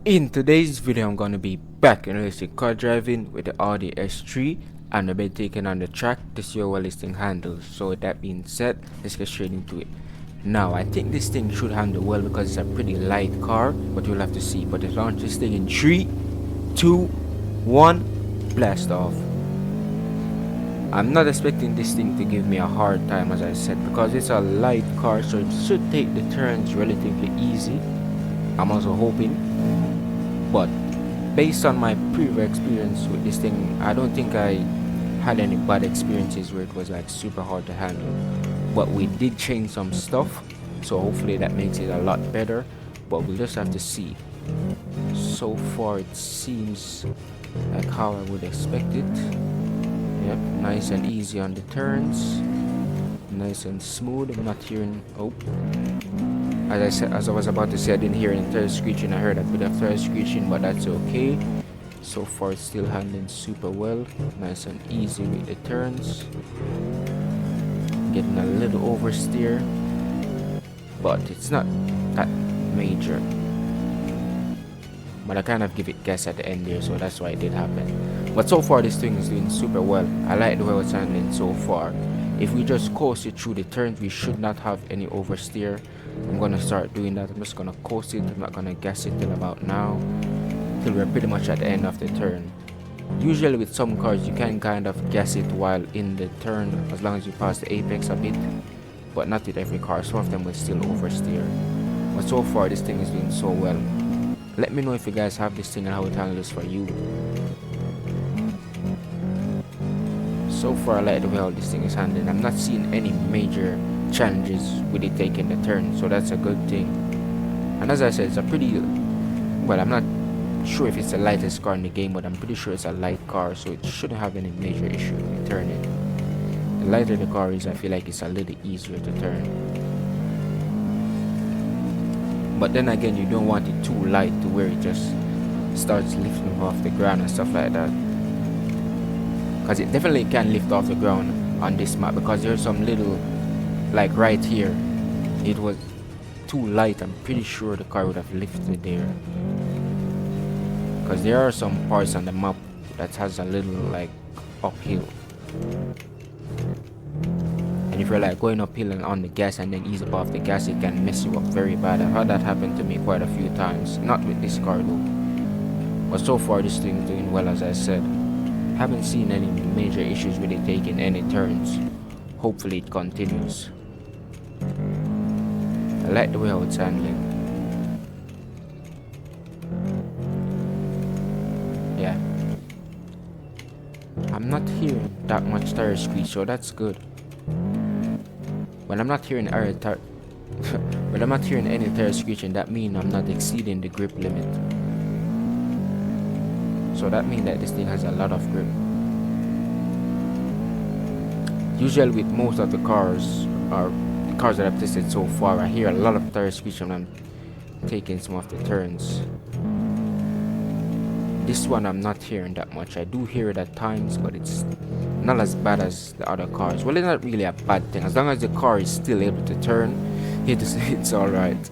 In today's video, I'm going to be back in realistic car driving with the Audi S3, and I've been taking on the track to see how well this thing handles. So with that being said, let's get straight into it. Now, I think this thing should handle well because it's a pretty light car, but you'll have to see. But let's launch this thing in 3, 2, 1, blast off. I'm not expecting this thing to give me a hard time, as I said, because it's a light car, so it should take the turns relatively easy. I'm also hoping. But based on my previous experience with this thing, I don't think I had any bad experiences where it was like super hard to handle. But we did change some stuff, so hopefully that makes it a lot better, but we'll just have to see. So far it seems like how I would expect it. Yep, nice and easy on the turns, nice and smooth. I'm not hearing, oh, as I was about to say, I didn't hear any tires screeching. I heard a bit of tires screeching, but that's okay. So far it's still handling super well, nice and easy with the turns. Getting a little oversteer, but it's not that major. But I kind of give it gas at the end there, so that's why it did happen. But so far this thing is doing super well. I like the way it's handling so far. If we just coast it through the turns, we should not have any oversteer. I'm gonna start doing that. I'm just gonna coast it. I'm not gonna gas it till about now, till we're pretty much at the end of the turn. Usually with some cars you can kind of gas it while in the turn as long as you pass the apex a bit, but not with every car. Some of them will still oversteer. But so far this thing is doing so well. Let me know if you guys have this thing and how it handles for you. So far I like the way how this thing is handling. I'm not seeing any major challenges with it taking the turn, so that's a good thing. And as I said, it's a pretty, well, I'm not sure if it's the lightest car in the game, but I'm pretty sure it's a light car, so it shouldn't have any major issue with turning. The lighter the car is, I feel like it's a little easier to turn. But then again, you don't want it too light to where it just starts lifting off the ground and stuff like that, because it definitely can lift off the ground on this map, because there's some little, like right here, it was too light. I'm pretty sure the car would have lifted there, because there are some parts on the map that has a little like uphill, and if you're like going uphill and on the gas and then ease up off the gas, it can mess you up very bad. I've had that happen to me quite a few times, not with this car though. But so far this thing is doing well, as I said. Haven't seen any major issues with it taking any turns. Hopefully it continues. I like the way how it's handling. Yeah, I'm not hearing that much tire squeak, so that's good. When I'm not hearing any tire screeching, that means I'm not exceeding the grip limit. So that means that this thing has a lot of grip. Usually with most of the cars, or the cars that I've tested so far, I hear a lot of tire screeching when I'm taking some of the turns. This one I'm not hearing that much. I do hear it at times, but it's not as bad as the other cars. Well, it's not really a bad thing. As long as the car is still able to turn, it's alright.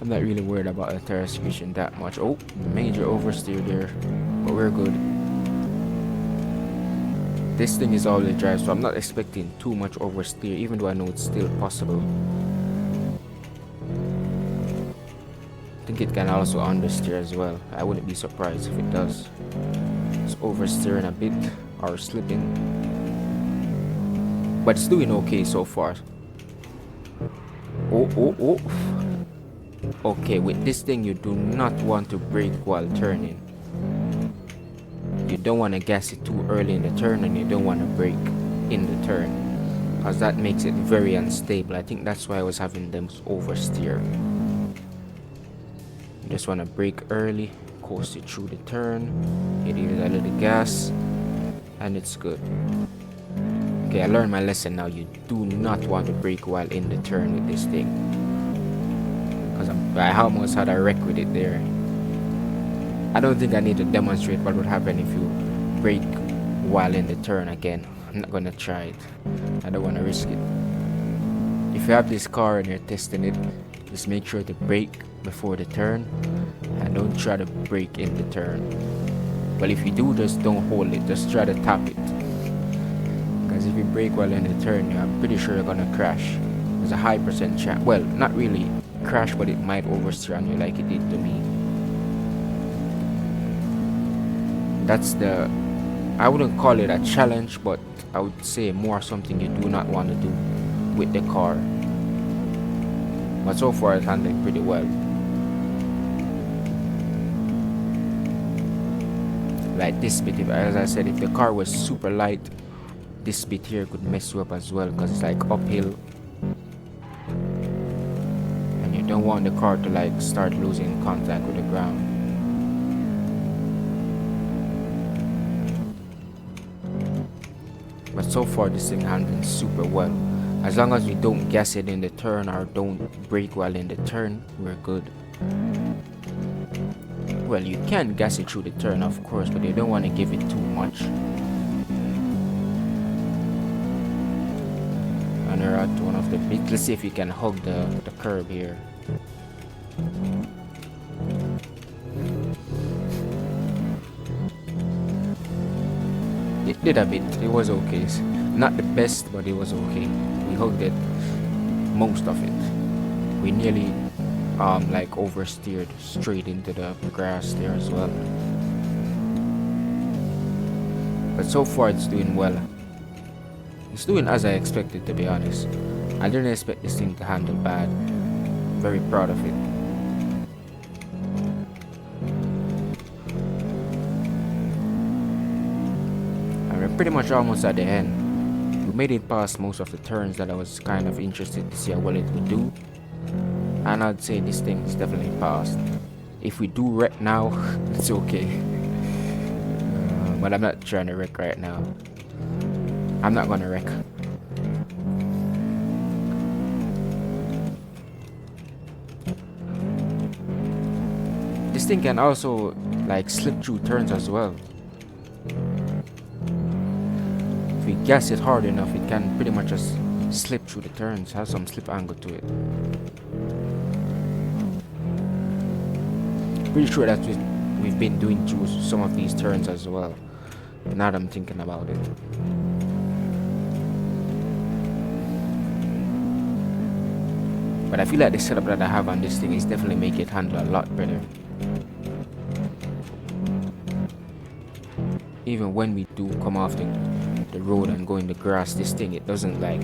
I'm not really worried about the tire screeching that much. Oh, major oversteer there, but we're good. This thing is all-wheel drive, so I'm not expecting too much oversteer, even though I know it's still possible. I think it can also understeer as well. I wouldn't be surprised if it does. It's oversteering a bit or slipping, but it's doing okay so far. Oh. Okay, with this thing you do not want to brake while turning. You don't want to gas it too early in the turn, and you don't want to brake in the turn, because that makes it very unstable. I think that's why I was having them oversteer. You just want to brake early, coast it through the turn, hit it with a little gas, and it's good. Okay, I learned my lesson now. You do not want to brake while in the turn with this thing, because I almost had a wreck with it there. I don't think I need to demonstrate what would happen if you brake while in the turn again. I'm not gonna try it. I don't want to risk it. If you have this car and you're testing it, just make sure to brake before the turn, and don't try to brake in the turn. Well, if you do, just don't hold it, just try to tap it, because if you brake while in the turn, I'm pretty sure you're gonna crash. There's a high percent chance, well, not really crash, but it might oversteer on you like it did to me. That's the, I wouldn't call it a challenge, but I would say more something you do not want to do with the car. But so far it's handling pretty well. Like this bit, as I said, if the car was super light, this bit here could mess you up as well, because it's like uphill, and you don't want the car to like start losing contact with the ground. But so far this thing handling super well. As long as we don't gas it in the turn or don't brake while in the turn, we're good. Well, you can gas it through the turn, of course, but you don't want to give it too much. And we're at one of the big, let's see if you can hug the curb here. It did a bit, it was okay. Not the best, but it was okay. We hugged it, most of it. We nearly like oversteered straight into the grass there as well. But so far it's doing well. It's doing as I expected, to be honest. I didn't expect this thing to handle bad. Very proud of it. And we're pretty much almost at the end. We made it past most of the turns that I was kind of interested to see how well it would do. And I'd say this thing is definitely passed. If we do wreck now, it's okay. But I'm not trying to wreck right now. I'm not gonna wreck. This thing can also like slip through turns as well. If we gas it hard enough, it can pretty much just slip through the turns, have some slip angle to it. Pretty sure that's what we've been doing through some of these turns as well, now that I'm thinking about it. But I feel like the setup that I have on this thing is definitely make it handle a lot better. Even when we do come off the road and go in the grass, this thing, it doesn't like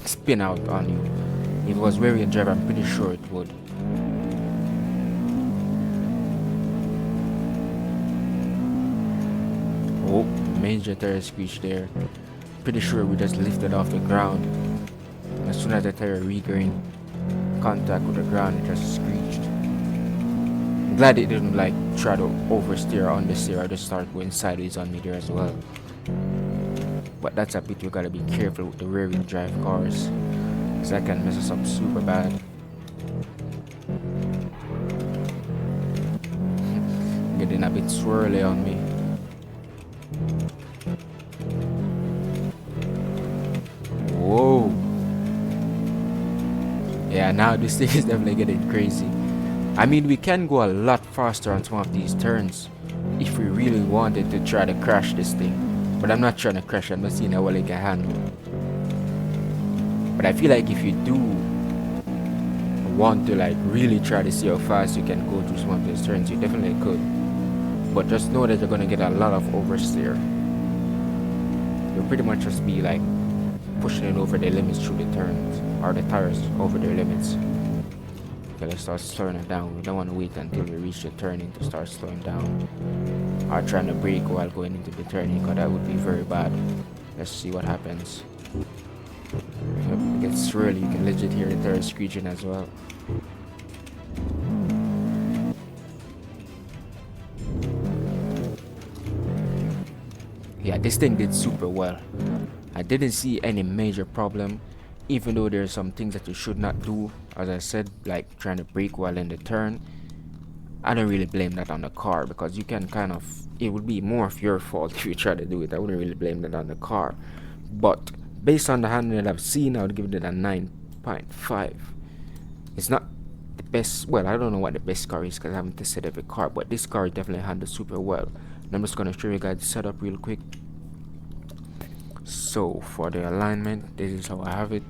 spin out on you. If it was rear-wheel drive, I'm pretty sure it would. Oh, major tire screech there. Pretty sure we just lifted off the ground. As soon as the tire regained contact with the ground, it just screeched. I'm glad it didn't like try to oversteer or understeer or just start going sideways on me there as well. But that's a bit you gotta be careful with the rear wheel drive cars, because that can mess us up super bad. Getting a bit swirly on me. Whoa. Yeah, now this thing is definitely getting crazy. I mean, we can go a lot faster on some of these turns if we really wanted to try to crash this thing. But I'm not trying to crash, I'm not seeing how well it can handle. But I feel like if you do want to like really try to see how fast you can go through some of these turns, you definitely could. But just know that you're gonna get a lot of oversteer. You'll pretty much just be like pushing it over the limits through the turns, or the tires over their limits. Okay, let's start slowing it down. We don't want to wait until we reach the turning to start slowing down, or trying to brake while going into the turning, because that would be very bad. Let's see what happens. Yep, it gets swirly. You can legit hear the tires screeching as well. Yeah, this thing did super well. I didn't see any major problem, even though there's some things that you should not do, as I said, like trying to brake while in the turn. I don't really blame that on the car, because you can kind of, it would be more of your fault if you try to do it. I wouldn't really blame that on the car. But based on the handling that I've seen, I would give it a 9.5. It's not the best, well, I don't know what the best car is because I haven't tested every car, but this car definitely handles super well. And I'm just gonna show you guys the setup real quick. So for the alignment, this is how I have it.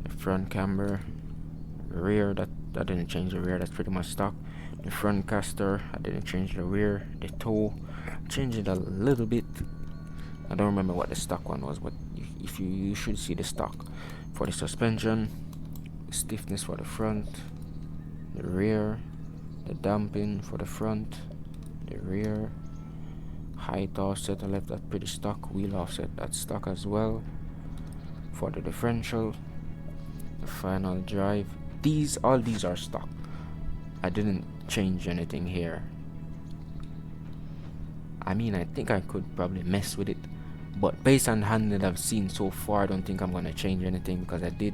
The front camber, rear, that didn't change the rear, that's pretty much stock. The front caster, I didn't change the rear. The toe, changed it a little bit. I don't remember what the stock one was, but if you should see the stock. For the suspension, stiffness for the front, the rear, the damping for the front, the rear, height offset I left that pretty stock, wheel offset that's stock as well. For the differential, the final drive, all these are stock. I didn't change anything here. I mean, I think I could probably mess with it, but based on the handling that I've seen so far, I don't think I'm gonna change anything because I did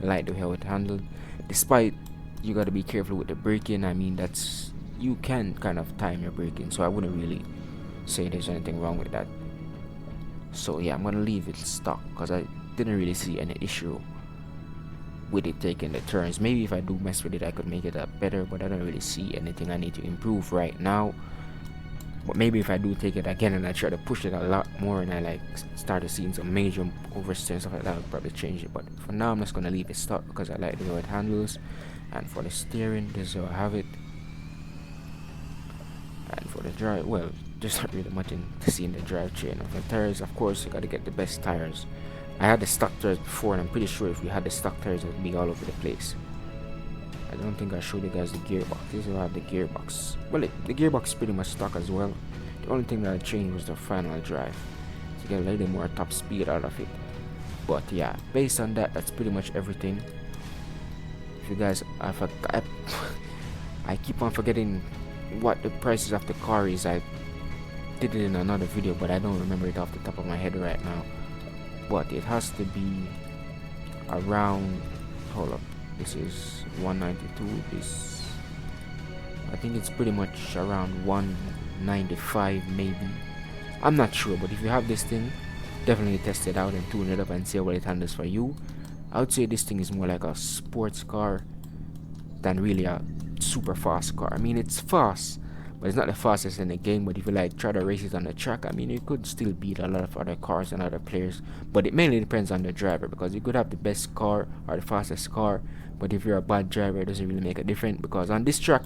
like the way how it handled. Despite you gotta be careful with the braking. I mean, that's, you can kind of time your braking, so I wouldn't really say there's anything wrong with that. So yeah, I'm gonna leave it stock because I didn't really see any issue with it taking the turns. Maybe if I do mess with it, I could make it better, but I don't really see anything I need to improve right now. But maybe if I do take it again and I try to push it a lot more and I like started seeing some major oversteer and stuff like that, I'll probably change it. But for now, I'm just gonna leave it stock because I like the way it handles. And for the steering, this is how I have it. And for the drive, well, there's not really much to see in the drivetrain. Of the tires, of course, you gotta get the best tires. I had the stock tires before, and I'm pretty sure if we had the stock tires, it would be all over the place. I don't think I showed you guys the gearbox. This is how I have the gearbox. Well, the gearbox is pretty much stock as well. The only thing that I changed was the final drive to get a little more top speed out of it. But yeah, based on that, that's pretty much everything. If you guys, I keep on forgetting what the prices of the car is. I did it in another video, but I don't remember it off the top of my head right now. But it has to be around, hold up, this is 192, this, I think it's pretty much around 195 maybe. I'm not sure, but if you have this thing, definitely test it out and tune it up and see what it handles for you. I would say this thing is more like a sports car than really a super fast car. I mean, it's fast, but it's not the fastest in the game. But if you like try to race it on the track, I mean, you could still beat a lot of other cars and other players. But it mainly depends on the driver, because you could have the best car or the fastest car, but if you're a bad driver, it doesn't really make a difference. Because on this track,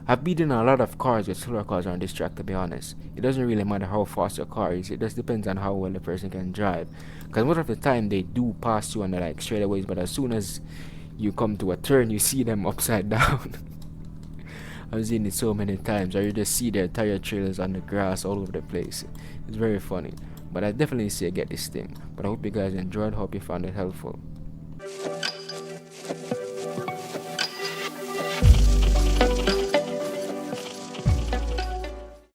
I've beaten a lot of cars with slower cars on this track, to be honest. It doesn't really matter how fast your car is, it just depends on how well the person can drive. Because most of the time they do pass you on the like straightaways, but as soon as you come to a turn, you see them upside down. I've seen it so many times, or you just see their tire trailers on the grass all over the place. It's very funny. But I definitely say get this thing. But I hope you guys enjoyed, hope you found it helpful.